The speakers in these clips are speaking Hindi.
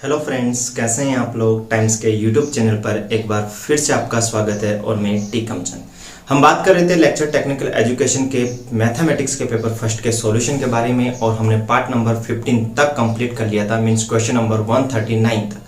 हेलो फ्रेंड्स, कैसे हैं आप लोग। टाइम्स के यूट्यूब चैनल पर एक बार फिर से आपका स्वागत है और मैं टी कमचंद। हम बात कर रहे थे लेक्चर टेक्निकल एजुकेशन के मैथमेटिक्स के पेपर फर्स्ट के सॉल्यूशन के बारे में और हमने पार्ट नंबर 15 तक कंप्लीट कर लिया था, मींस क्वेश्चन नंबर 139 तक।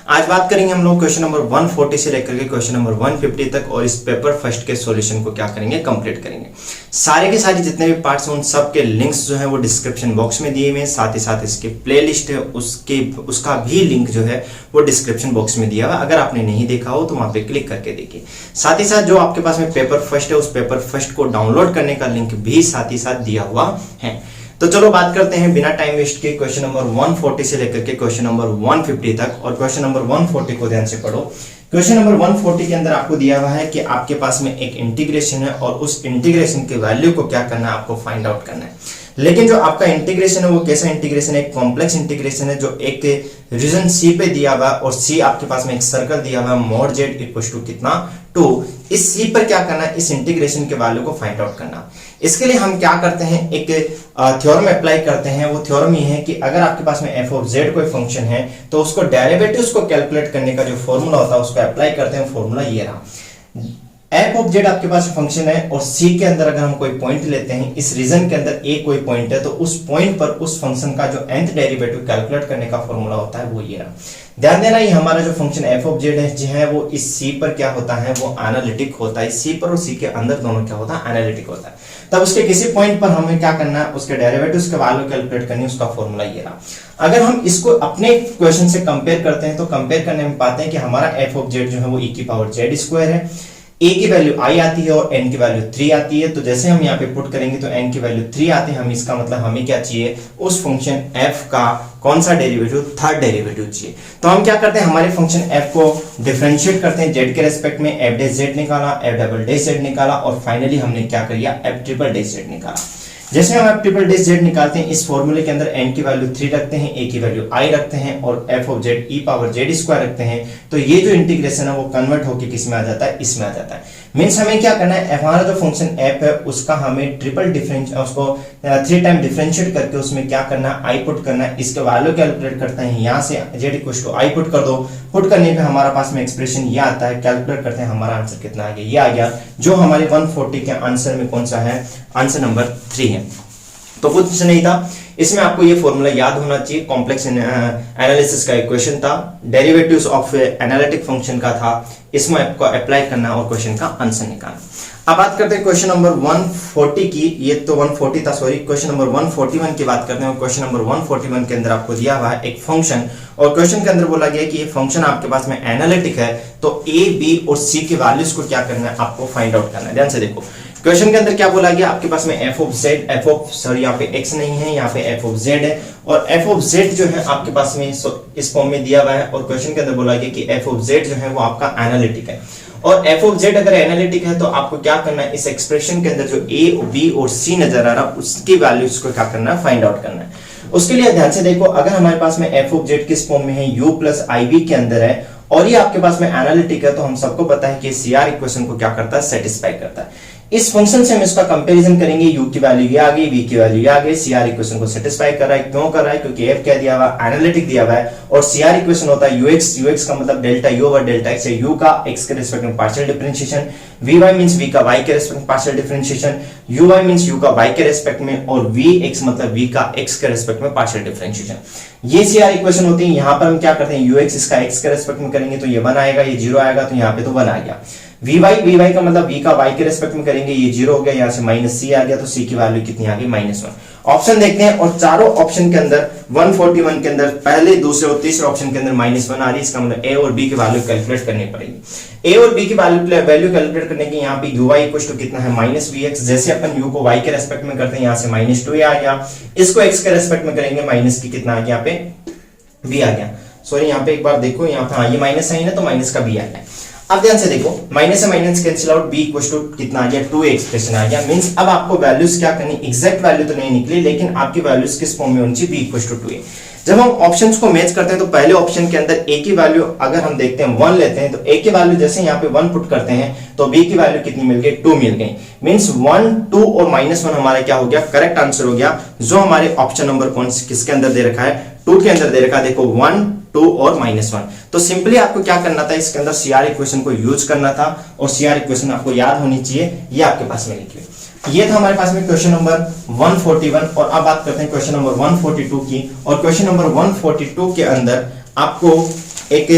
आज बात करेंगे हम लोग क्वेश्चन नंबर 140 से लेकर के क्वेश्चन नंबर 150 तक और इस पेपर फर्स्ट के सॉल्यूशन को क्या करेंगे, कंप्लीट करेंगे। सारे के सारे जितने भी पार्ट्स हैं उन सब के लिंक्स जो है वो डिस्क्रिप्शन बॉक्स में दिए हुए हैं, साथ ही साथ इसकी प्लेलिस्ट है उसका भी लिंक जो है वो डिस्क्रिप्शन बॉक्स में दिया हुआ है। अगर आपने नहीं देखा हो तो वहां पे क्लिक करके देखिए। साथ ही साथ जो आपके पास में पेपर फर्स्ट है उस पेपर फर्स्ट को डाउनलोड करने का लिंक भी साथ ही साथ दिया हुआ है। तो चलो बात करते हैं बिना टाइम वेस्ट के क्वेश्चन नंबर 140 से लेकर के क्वेश्चन नंबर 150 तक। और क्वेश्चन नंबर 140 को ध्यान से पढ़ो। क्वेश्चन नंबर 140 के अंदर आपको दिया हुआ है कि आपके पास में एक इंटीग्रेशन है और उस इंटीग्रेशन के वैल्यू को क्या करना है, आपको फाइंड आउट करना है। लेकिन जो आपका इंटीग्रेशन है वो कैसा इंटीग्रेशन है, एक कॉम्प्लेक्स इंटीग्रेशन है जो एक रीजन सी पे दिया हुआ और सी आपके पास में एक सर्कल दिया हुआ मोड जेड इक्वल टू कितना 2। इस सी पर क्या करना है, इस इंटीग्रेशन के वैल्यू को फाइंड आउट करना। इसके लिए हम क्या करते हैं, एक थ्योरम अप्लाई करते हैं। वो थ्योरम ये है कि अगर आपके पास में एफ ऑफ जेड कोई फंक्शन है तो उसको डेरिवेटिव्स को कैलकुलेट करने का जो फॉर्मूला होता है उसको अप्लाई करते हैं। फॉर्मूला ये रहा, एफ ऑफ जेड आपके पास फंक्शन है और सी के अंदर अगर हम कोई पॉइंट लेते हैं, इस रीजन के अंदर ए कोई पॉइंट है तो उस पॉइंट पर उस फंक्शन का जो nth डेरिवेटिव कैलकुलेट करने का फॉर्मूला होता है वो ये रहा। ध्यान देना, ये हमारा जो फंक्शन एफ ऑफ जेड है जो है वो इस सी पर क्या होता है, वो एनालिटिक होता है। सी पर और सी के अंदर दोनों क्या होता है, एनालिटिक होता है। तब उसके किसी पॉइंट पर हमें क्या करना है, उसके डेरिवेटिव्स का वैल्यू कैलकुलेट करनी है, उसका फॉर्मूला ये रहा। अगर हम इसको अपने क्वेश्चन से कंपेयर करते हैं तो कंपेयर करने में पाते हैं कि हमारा एफ ऑफ जेड जो है वो e की पावर जेड स्क्वायर है, a की वैल्यू i आती है और n की वैल्यू 3 आती है। तो जैसे हम यहाँ पे पुट करेंगे तो n की वैल्यू 3 आती है, हम इसका मतलब हमें क्या चाहिए, उस फंक्शन f का कौन सा डेरिवेटिव, थर्ड डेरिवेटिव चाहिए। तो हम क्या करते हैं, हमारे फंक्शन f को डिफरेंशिएट करते हैं z के रेस्पेक्ट में। f डैश z निकाला, f डबल डैश z निकाला और फाइनली हमने क्या कर लिया, f ट्रिपल डैश z निकाला। जैसे हम f ट्रिपल डैश z निकालते हैं, इस फॉर्मूले के अंदर n की वैल्यू 3 रखते हैं, a की वैल्यू i रखते हैं और f of z e power z square रखते हैं, तो ये जो इंटीग्रेशन है वो कन्वर्ट होकर किस में आ जाता है, इसमें आ जाता है। मींस हमें क्या करना है, हमारा जो फंक्शन f है उसका हमें ट्रिपल डिफरेंशिएट, उसको 3 टाइम डिफरेंशिएट करके उसमें क्या करना है, i पुट करना है। इसके वैल्यू कैलकुलेट करते हैं, यहां से z equal to i put कर दो। पुट करने पे हमारा पास में एक्सप्रेशन ये आता है, कैलकुलेट करते हैं, हमारा आंसर कितना आ गया, ये आ गया, जो हमारे 140 के आंसर में कौन सा है, आंसर नंबर 3 है। तो कुछ नहीं था इसमें, आपको ये फॉर्मूला याद होना चाहिए। कॉम्प्लेक्स एनालिसिस का इक्वेशन था, डेरिवेटिव्स ऑफ एनालिटिक फंक्शन का था, इसमें आपको अप्लाई करना और क्वेश्चन का आंसर निकालना। अब बात करते हैं क्वेश्चन नंबर 140 की। ये तो 140 था, सॉरी, क्वेश्चन नंबर 141 की बात करते हैं। क्वेश्चन नंबर 141 के अंदर आपको दिया हुआ है एक फंक्शन और क्वेश्चन के अंदर बोला गया है कि ये फंक्शन आपके पास में एनालिटिक है, तो ए बी और सी के वैल्यूज को क्या करना है, आपको फाइंड आउट करना है। ध्यान से देखो, क्वेश्चन के अंदर क्या बोला गया, आपके पास में f ऑफ z, यहाँ पे x नहीं है, यहाँ पे f ऑफ z है और f ऑफ z जो है आपके पास में इस फॉर्म में दिया हुआ है। और क्वेश्चन के अंदर बोला गया कि f ऑफ z जो है वो आपका एनालिटिक है और f ऑफ z अगर एनालिटिक है तो आपको क्या करना है, इस एक्सप्रेशन के अंदर जो a, b और c नजर आ रहा है उसकी वैल्यूज को क्या करना है, फाइंड आउट करना है। उसके लिए ध्यान से देखो, अगर हमारे पास में f ऑफ z किस फॉर्म में है, u प्लस ib के अंदर है और ये आपके पास में एनालिटिक है, तो हम सबको पता है कि CR इक्वेशन को क्या करता है, सेटिस्फाई करता है। इस फंक्शन से हम इसका कंपैरिजन करेंगे, u की वैल्यू ये आ गई, v की वैल्यू ये आ गई, CR इक्वेशन को सेटिस्फाई कर रहा है। क्यों कर रहा है, क्योंकि f क्या दिया हुआ है, एनालिटिक दिया हुआ है और CR इक्वेशन होता है ux का मतलब delta u over delta x है, u का x के रिस्पेक्ट में partial differentiation, vy means v का y के रिस्पेक्ट में partial differentiation, uy means u का y के रिस्पेक्ट में और vx मतलब v का x के रिस्पेक्ट में पार्शियल डिफरेंशिएशन। ये CR इक्वेशन होती है। यहां पर हम क्या करते हैं, ux इसका x के रिस्पेक्ट में करेंगे तो ये 1 आएगा, ये 0 आएगा, तो यहाँ पे तो 1 आ गया। vy का मतलब v का y के रेस्पेक्ट में करेंगे, ये 0 हो गया, यहाँ से माइनस c आ गया, तो c की वैल्यू कितनी आ गई, -1। ऑप्शन देखते हैं और चारों ऑप्शन के अंदर 141 के अंदर पहले, दूसरे और तीसरे ऑप्शन के अंदर -1 आ रही है। इसका मतलब a और b की वैल्यू कैलकुलेट करनी पड़ेगी। a और b की वैल्यू कैलकुलेट करने के यहाँ पे uy इक्वल टू कितना है, -vx। जैसे अपन u को y के रेस्पेक्ट में करते हैं, यहाँ से -2 आ गया, इसको x के रेस्पेक्ट में करेंगे, माइनस की कितना आ गया, यहाँ पे b आ गया। सॉरी, यहाँ पे एक बार देखो, यहाँ पे हाँ ये माइनस साइन है तो माइनस का b आ गया। अब ध्यान से देखो, माइनस से minus cancel out, b equal to कितना आ गया, 2 एक्सप्रेशन आ गया। मींस अब आपको वैल्यूज क्या करनी, एग्जैक्ट वैल्यू तो नहीं निकली लेकिन आपकी वैल्यूज किस फॉर्म में होनी चाहिए, b इक्वल टू 2a। जब हम ऑप्शंस को मैच करते हैं तो पहले ऑप्शन के अंदर a की वैल्यू अगर हम देखते हैं 1 लेते हैं तो a की वैल्यू जैसे यहाँ पे 1 पुट करते हैं तो b की वैल्यू कितनी मिल गई, 2 मिल गई। मींस 1, 2 और -1 हमारा क्या हो गया, करेक्ट आंसर हो गया, जो हमारे ऑप्शन नंबर कौन किसके अंदर दे रखा है, 2 के अंदर दे रखा है। देखो 1, 2 और -1। तो सिंपली आपको क्या करना था, इसके अंदर CR इक्वेशन को यूज करना था और CR इक्वेशन आपको याद होनी चाहिए, ये आपके पास में लिखी हुई। ये था हमारे पास में क्वेश्चन नंबर 141। और अब बात करते हैं क्वेश्चन नंबर 142 की। और क्वेश्चन नंबर 142 के अंदर आपको एक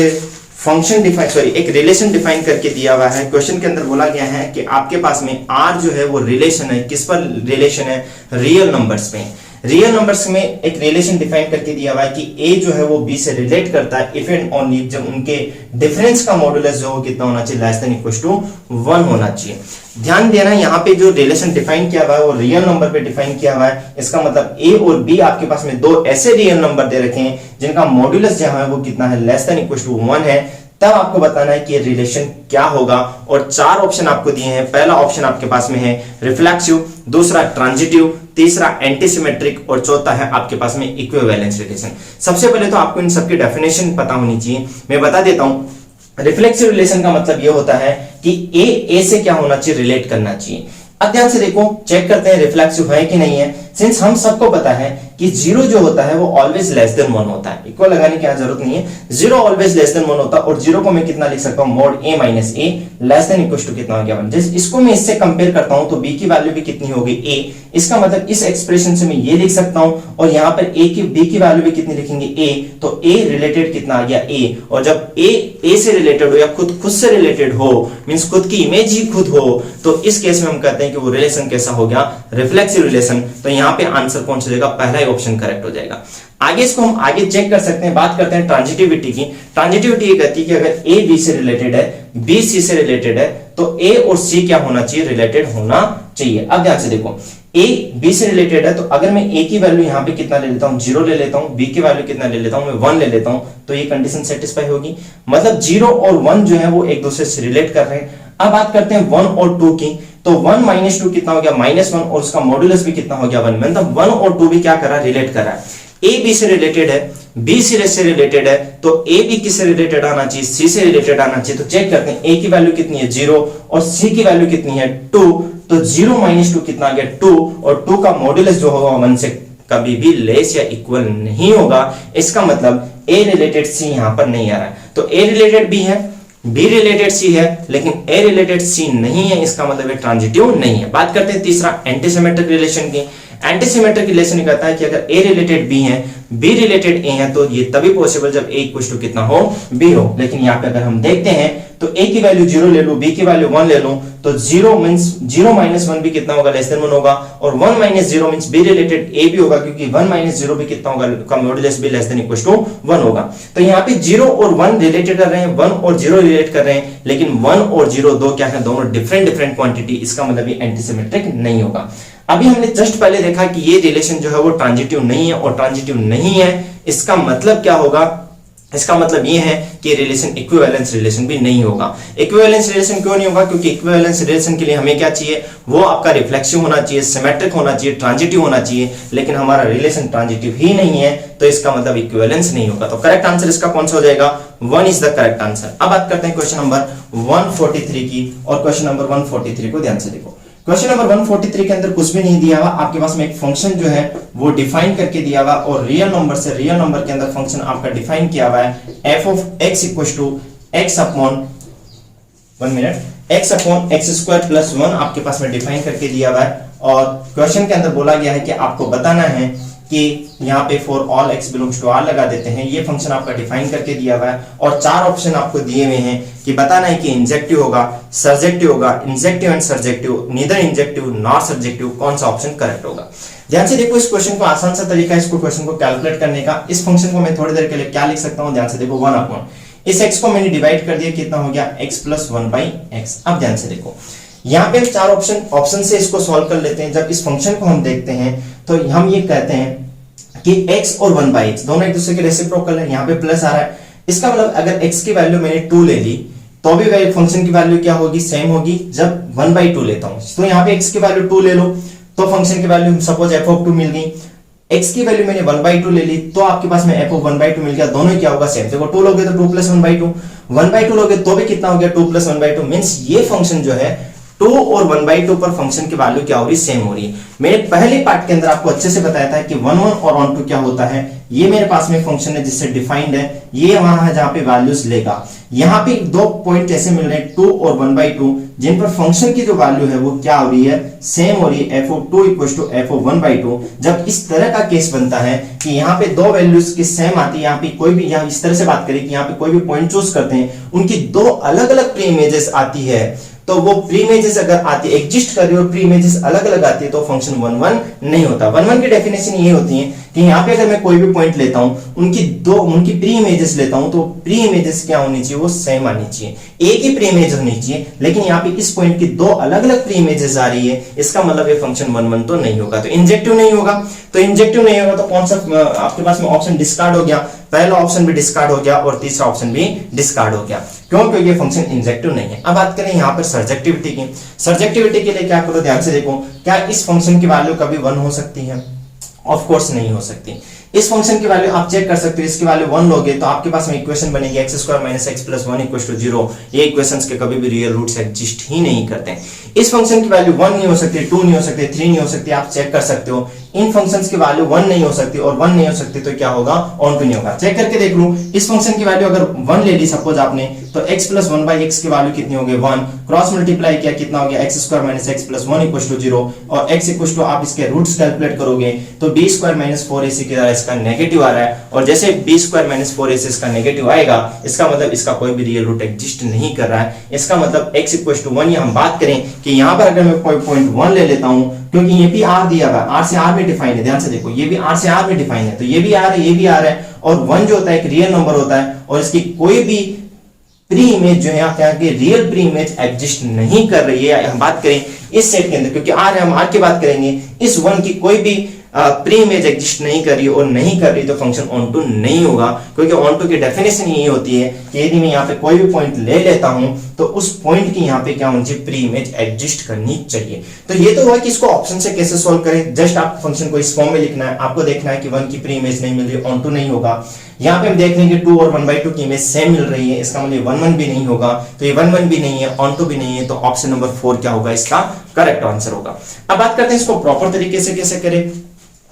फंक्शन एक रिलेशन डिफाइन करके दिया हुआ है। क्वेश्चन के अंदर बोला गया है कि आपके पास में R जो है वो रिलेशन है, किस पर रिलेशन है, रियल नंबर्स पे। रियल नंबर्स में एक रिलेशन डिफाइन करके दिया हुआ है कि A जो है वो B से रिलेट करता है इफ एंड ओनली जब उनके डिफरेंस का मॉडुलस जो है कितना होना चाहिए, लेस देन इक्वल टू 1 होना चाहिए। ध्यान देना, यहाँ पे जो रिलेशन डिफाइन किया हुआ है वो रियल नंबर पे डिफाइन किया हुआ है। इसका मतलब A और B आपके पास में दो ऐसे रियल नंबर दे रखे हैं जिनका मॉडुलस जो है वो कितना है, लेस देन इक्वल टू 1 है। तब आपको बताना है कि रिलेशन क्या होगा। और 4 ऑप्शन आपको दिए हैं। पहला ऑप्शन आपके पास में है रिफ्लेक्सिव, दूसरा ट्रांजिटिव, तीसरा एंटीसिमेट्रिक और चौथा है आपके पास में इक्विवेलेंस रिलेशन। सबसे पहले तो आपको इन सबकी डेफिनेशन पता होनी चाहिए, मैं बता देता हूं। रिफ्लेक्सिव रिलेशन का मतलब यह होता है कि ए से क्या होना चाहिए, रिलेट करना चाहिए। अब ध्यान से देखो, चेक करते हैं रिफ्लेक्सिव है कि नहीं है। सिंस हम सबको पता है कि 0 जो होता है वो ऑलवेज लेस देन 1 होता है, इक्वल लगाने की जरूरत नहीं है। 0 ऑलवेज लेस देन 1 होता है और 0 को मैं कितना लिख सकता हूं, mod a minus A less than equal to कितना हो गया 1। जैसे इसको मैं इससे कंपेयर करता हूं तो b की वैल्यू भी कितनी होगी a। इसका मतलब इस एक्सप्रेशन से मैं ये लिख सकता हूं और यहां पर b की वैल्यू भी कितनी लिखेंगे a। तो a रिलेटेड कितना आ गया a। और जब a से रिलेटेड हो या खुद से रिलेटेड हो, मींस खुद की इमेज ही खुद हो, तो इस केस में हम कहते हैं कि वो रिलेशन कैसा हो गया, रिफ्लेक्सिव रिलेशन। तो यहां पे आंसर कौन सा जाएगा, पहला ही ऑप्शन करेक्ट हो जाएगा। आगे इसको हम आगे चेक कर सकते हैं। बात करते हैं ट्रांजिटिविटी की। ट्रांजिटिविटी ये कहती है कि अगर A B से रिलेटेड है, B C से रिलेटेड है, तो A और C क्या होना चाहिए, रिलेटेड होना चाहिए। अब ध्यान से देखो, A B से रिलेटेड है तो अगर मैं A की वैल्यू यहां पे कितना ले लेता हूं, 0 ले लेता हूं, B की वैल्यू कितना ले लेता हूं, मैं 1 ले लेता हूं, तो ये कंडीशन सेटिस्फाई होगी। मतलब 0 और 1 जो है वो एक दूसरे से रिलेट कर रहे हैं। अब बात करते हैं 1 और 2 की। तो 1 माइनस 2 कितना हो गया, -1 और उसका मॉडुलस भी कितना हो गया 1। मतलब 1 और 2 भी क्या कर रहा है, रिलेट कर रहा है। A B से रिलेटेड है, B C से रिलेटेड है, तो A B किससे रिलेटेड आना चाहिए, C से रिलेटेड आना चाहिए। तो चेक करते हैं, A की वैल्यू कितनी है 0 और C की वैल्यू कितनी है 2। तो 0 माइनस 2 कितना आ गया 2 और 2 का मॉडुलस जो होगा 1 से कभी भी लेस या इक्वल नहीं होगा। इसका मतलब A रिलेटेड C यहां पर नहीं आ रहा है। तो A रिलेटेड B है, B रिलेटेड C है, लेकिन A रिलेटेड C नहीं है। इसका मतलब ये ट्रांजिटिव नहीं है। बात करते हैं तीसरा एंटीसिमेट्रिक रिलेशन की। एंटीसिमेट्रिक रिलेशन कहता है कि अगर A रिलेटेड B है, B रिलेटेड A है, तो ये तभी पॉसिबल जब A इक्वल टू कितना हो, B हो। लेकिन यहाँ पे अगर हम देखते हैं तो A की वैल्यू 0 ले लूं, B की वैल्यू 1 ले लूं, तो 0 मींस 0 माइनस 1 भी कितना होगा, लेस देन 1 होगा। और 1 minus 0 means B related A भी होगा, क्योंकि 1 माइनस 0 भी कितना होगा, का मॉडुलस भी लेस देन इक्वल टू 1 होगा। तो यहाँ पे 0 और 1 रिलेटेड कर रहे हैं, 1 और 0 रिलेट कर रहे हैं, लेकिन 1 और 0 दो क्या है, दोनों डिफरेंट क्वांटिटी। इसका मतलब ये एंटीसिमेट्रिक नहीं होगा। अभी हमने जस्ट पहले देखा कि ये रिलेशन जो है वो ट्रांजिटिव नहीं है, और ट्रांजिटिव नहीं है इसका मतलब क्या होगा, इसका मतलब ये है कि रिलेशन इक्विवेलेंस रिलेशन भी नहीं होगा। इक्विवेलेंस रिलेशन क्यों नहीं होगा, क्योंकि इक्विवेलेंस रिलेशन के लिए हमें क्या चाहिए, वो आपका रिफ्लेक्सिव होना चाहिए, सिमेट्रिक होना चाहिए, ट्रांजिटिव होना चाहिए। लेकिन हमारा रिलेशन ट्रांजिटिव ही नहीं है, तो इसका मतलब इक्विवेलेंस नहीं होगा। तो करेक्ट आंसर इसका कौन सा हो जाएगा, 1 इज द करेक्ट आंसर। अब बात करते हैं क्वेश्चन नंबर 143 की। और क्वेश्चन नंबर 143 को ध्यान से देखो। क्वेश्चन नंबर 143 के अंदर कुछ भी नहीं दिया हुआ, आपके पास में एक फंक्शन जो है वो डिफाइन करके दिया हुआ, और रियल नंबर से रियल नंबर के अंदर फंक्शन आपका डिफाइन किया हुआ है f of x equal to x upon 1 minus x upon x square plus 1 आपके पास में डिफाइन करके दिया हुआ है। और क्वेश्चन के अंदर बोला गया है कि आपको बताना है कि यहाँ पे for all x belongs to r लगा देते हैं। ये फंक्शन आपका डिफाइन करके दिया हुआ है, और 4 ऑप्शन आपको दिए हुए हैं कि बताना है कि इंजेक्टिव होगा, सर्जेक्टिव होगा, injective and surjective, neither injective nor surjective, कौन सा ऑप्शन करेक्ट होगा। ध्यान से देखो, इस क्वेश्चन को आसान सा तरीका है इसको क्वेश्चन को कैलकुलेट करने का। इस फंक्शन को मैं थोड़ी देर के लिए क्या लिख सकता हूँ, ध्यान से देखो, 1 अपॉन इस x को मैंने डिवाइड कर दिया, कितना हो गया x प्लस 1 बाई x। अब ध्यान से देखो, यहाँ पे हम 4 ऑप्शन से इसको सॉल्व कर लेते हैं। जब इस फंक्शन को हम देखते हैं तो हम ये कहते हैं कि x और 1 बाई x दोनों एक दूसरे के रेसिप्रोकल है। यहाँ पे प्लस आ रहा है, इसका मतलब अगर x की वैल्यू मैंने 2 ले ली तो भी फंक्शन की वैल्यू क्या होगी, सेम होगी जब 1 बाई 2 लेता हूं। तो यहाँ पे x की वैल्यू 2 ले लो तो फंक्शन की वैल्यू सपोज f ऑफ 2 मिल गई। x की वैल्यू मैंने 1 बाई 2 ले ली तो आपके पास में f ऑफ 1 बाई 2 मिल गया। दोनों क्या होगा, सेम। देखो 2 लोगे तो 2 प्लस 1 बाई 2, 1 बाई 2 लोगे तो भी कितना हो गया, 2 प्लस 1 बाई 2। मींस ये फंक्शन जो है 2 और 1/2 पर फंक्शन की वैल्यू क्या हो रही है, सेम हो रही है। मैंने पहले पार्ट के अंदर आपको अच्छे से बताया था कि 1 और ऑन टू क्या होता है। ये मेरे पास में फंक्शन है जिससे डिफाइंड है, ये वहां है जहां पे वैल्यूज लेगा। यहाँ पे 2 पॉइंट ऐसे मिल रहे हैं 2 और 1/2, जिन पर फंक्शन की जो वैल्यू है वो क्या हो रही है, सेम हो रही है, f(2) = f(1/2)। जब इस तरह का केस बनता है कि यहाँ पे 2 वैल्यूज की सेम आती है, यहाँ पे कोई भी, यहाँ इस तरह से बात करें कि यहाँ पे कोई भी पॉइंट चूज करते हैं, उनकी 2 अलग अलग प्री इमेजेस आती है, तो वो प्री इमेजेस अगर आती है, एग्जिस्ट कर रही है और प्री इमेजेस अलग अलग आती है, तो फंक्शन 1 नहीं होता। 1 की डेफिनेशन ये होती है कि यहाँ पे अगर मैं कोई भी पॉइंट लेता हूं, उनकी प्री इमेजेस लेता हूं, तो प्री इमेजेस क्या होनी चाहिए, वो सेम आनी चाहिए, एक ही प्री इमेज होनी चाहिए। लेकिन यहाँ पे इस पॉइंट की 2 अलग अलग प्री इमेजेस आ रही है, इसका मतलब ये फंक्शन 1 तो नहीं होगा, तो इंजेक्टिव नहीं होगा। तो इंजेक्टिव नहीं होगा तो कौन सा आपके पास में ऑप्शन डिस्कार्ड हो गया, पहला ऑप्शन भी डिस्कार्ड हो गया और तीसरा ऑप्शन भी डिस्कार्ड हो गया, क्यों, क्योंकि ये फंक्शन इंजेक्टिव नहीं है। अब बात करें यहाँ पर सर्जेक्टिविटी की। सर्जेक्टिविटी के लिए क्या करो, ध्यान से देखो, क्या इस फंक्शन की वैल्यू कभी 1 हो सकती है? ऑफ कोर्स नहीं हो सकती। इस फंक्शन की वैल्यू आप चेक कर सकते हो, इसकी वैल्यू 1 लोगे तो आपके पास में इक्वेशन बनेगी x² - x + 1 = 0। ये इक्वेशंस के कभी भी रियल रूट्स एग्जिस्ट ही नहीं करते। इस फंक्शन की वैल्यू 1 नहीं हो सकती, 2 नहीं हो सकती, 3 नहीं हो सकती, आप चेक कर सकते हो। इन फंक्शंस की वैल्यू 1 नहीं हो सकती और 1 नहीं हो सकती तो क्या होगा, ऑन टू नहीं होगा। चेक करके देख लूं, इस फंक्शन की वैल्यू अगर 1 ले ली सपोज आपने, तो x + 1/x की वैल्यू कितनी होगी, 1, क्रॉस मल्टीप्लाई किया कितना हो गया, x² - x + 1 = 0, और x = आप इसके रूट्स कैलकुलेट करोगे तो b² - 4ac की तरह इसका नेगेटिव आ रहा है, और जैसे b² - 4ac इसका नेगेटिव आएगा, इसका मतलब इसका कोई भी रियल रूट एग्जिस्ट नहीं कर रहा है। इसका मतलब x = 1, या हम बात करें कि यहां पर अगर मैं कोई पॉइंट 1 ले लेता हूं, क्योंकि ये भी r दिया हुआ है, r से r में डिफाइन है, ध्यान से देखो, ये भी r से r में डिफाइन है, तो ये भी r है, ये भी r है, और 1 जो होता है एक रियल नंबर होता है, और इसकी कोई भी प्री इमेज जो है क्या कि रियल प्री इमेज एग्जिस्ट नहीं कर रही है। हम बात करें इस सेट के अंदर, क्योंकि r है, हम r की बात करेंगे, इस 1 की कोई भी प्री इमेज एग्जिस्ट नहीं कर रही और नहीं कर रही तो फंक्शन ऑन टू नहीं होगा, क्योंकि ऑन टू की डेफिनेशन यही होती है कि यदि मैं यहाँ पे कोई भी पॉइंट ले लेता हूं तो उस पॉइंट की यहाँ पे क्या होनी चाहिए, प्री इमेज एग्जिस्ट करनी चाहिए। तो ये तो हुआ कि इसको ऑप्शन से कैसे सोल्व करें। जस्ट आप फंक्शन को इस फॉर्म में लिखना है, आपको देखना है कि 1 की प्री इमेज नहीं मिल रही, ऑन टू नहीं होगा। यहाँ पे हम देख लेंगे 2 और 1/2 की इमेज सेम मिल रही है, इसका मतलब 1 भी नहीं होगा, तो ये 1 भी नहीं है, ऑन टू भी नहीं है, तो ऑप्शन नंबर 4 क्या होगा, इसका करेक्ट आंसर होगा। अब बात करते हैं इसको प्रॉपर तरीके से कैसे करें।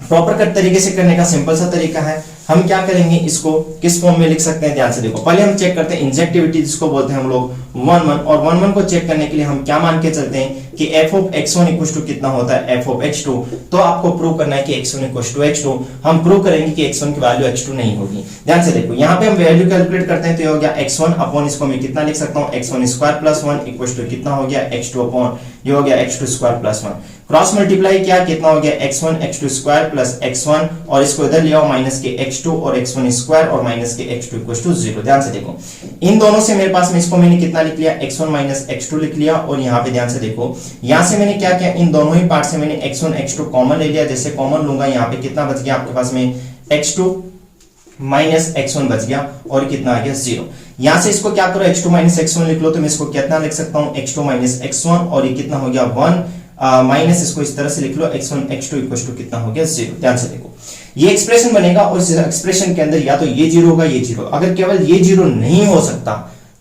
प्रॉपर तरीके से करने का सिंपल सा तरीका है, हम क्या करेंगे, इसको किस फॉर्म में लिख सकते हैं, ध्यान से देखो। पहले हम चेक करते हैं इंजेक्टिविटी, जिसको बोलते हैं हम लोग 1 और 1 को चेक करने के लिए हम क्या मान के चलते हैं कि f(x1) = कितना होता है, f(x2)। तो आपको प्रूव करना है कि x1 = x2। हम प्रूव करेंगे कि x1 की वैल्यू x2 नहीं होगी। ध्यान से देखो, यहाँ पे हम वैल्यू कैलकुलेट करते हैं, तो ये हो गया x1 अपॉन, इसको मैं कितना लिख सकता हूँ, x1² + 1 = कितना हो गया, x2 अपॉन, ये हो गया x2² + 1। क्रॉस मल्टीप्लाई किया कितना हो गया, x1 x2² + x1, और इसको इधर लिया माइनस के x2 और x1² और माइनस के x2 = 0। ध्यान से देखो, इन दोनों से मेरे पास में इसको मैंने कितना लिख लिया, x1 - x2 लिख लिया, और यहाँ पे ध्यान से देखो, यहाँ से मैंने क्या किया, इन दोनों ही पार्ट से मैंने x1 x2 कॉमन ले लिया। जैसे कॉमन लूंगा, यहाँ पे कितना बच गया आपके पास में, x2 - x1 बच गया, और कितना आ गया, 0। यहां से इसको क्या करो, x2 - x1 लिख लो, तो मैं इसको कितना लिख सकता हूं, x2 - x1, और ये कितना हो गया 1, माइनस इसको इस तरह से लिख लो, x1 x2 = कितना हो गया, 0। ध्यान से देखो, ये एक्सप्रेशन बनेगा, और इस एक्सप्रेशन के अंदर या तो ये 0 होगा, ये 0। अगर केवल ये 0 नहीं हो सकता,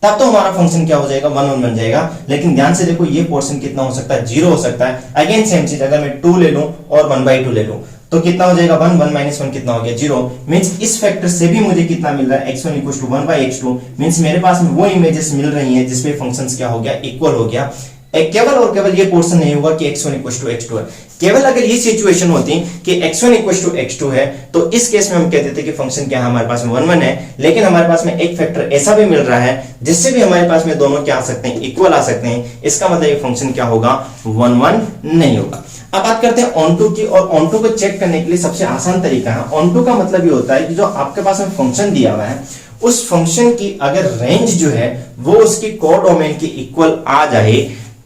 तब तो हमारा फंक्शन क्या हो जाएगा, 1 बन जाएगा। लेकिन ध्यान से देखो, ये पोर्शन कितना हो सकता है, 0 हो सकता है। अगेन सेम चीज, अगर मैं 2 ले लूं और 1/2 ले लूं, तो कितना हो जाएगा, 1 - 1 कितना हो गया, 0। मींस इस फैक्टर से भी मुझे कितना मिल रहा है, x1 = 1/x2। मींस मेरे पास में वो इमेजेस मिल रही हैं जिसमें फंक्शंस क्या हो गया, इक्वल हो गया। केवल और केवल ये पोर्शन नहीं होगा कि x1 = x2 है। केवल अगर ये सिचुएशन होती कि x1 = x2 है, तो इस केस में हम कहते थे कि फंक्शन क्या है, हमारे पास में 1 है। लेकिन हमारे पास में एक फैक्टर ऐसा भी मिल रहा है जिससे भी हमारे पास में दोनों क्या आ सकते हैं, इक्वल आ सकते हैं। इसका मतलब ये फंक्शन क्या होगा, 1 नहीं होगा। अब बात करते हैं ऑन टू की, और ऑन टू को चेक करने के लिए सबसे आसान तरीका है, ऑन टू का मतलब ये होता है कि जो आपके पास में फंक्शन दिया हुआ है, उस फंक्शन की अगर रेंज जो है वो उसकी कोडोमेन के इक्वल आ जाए,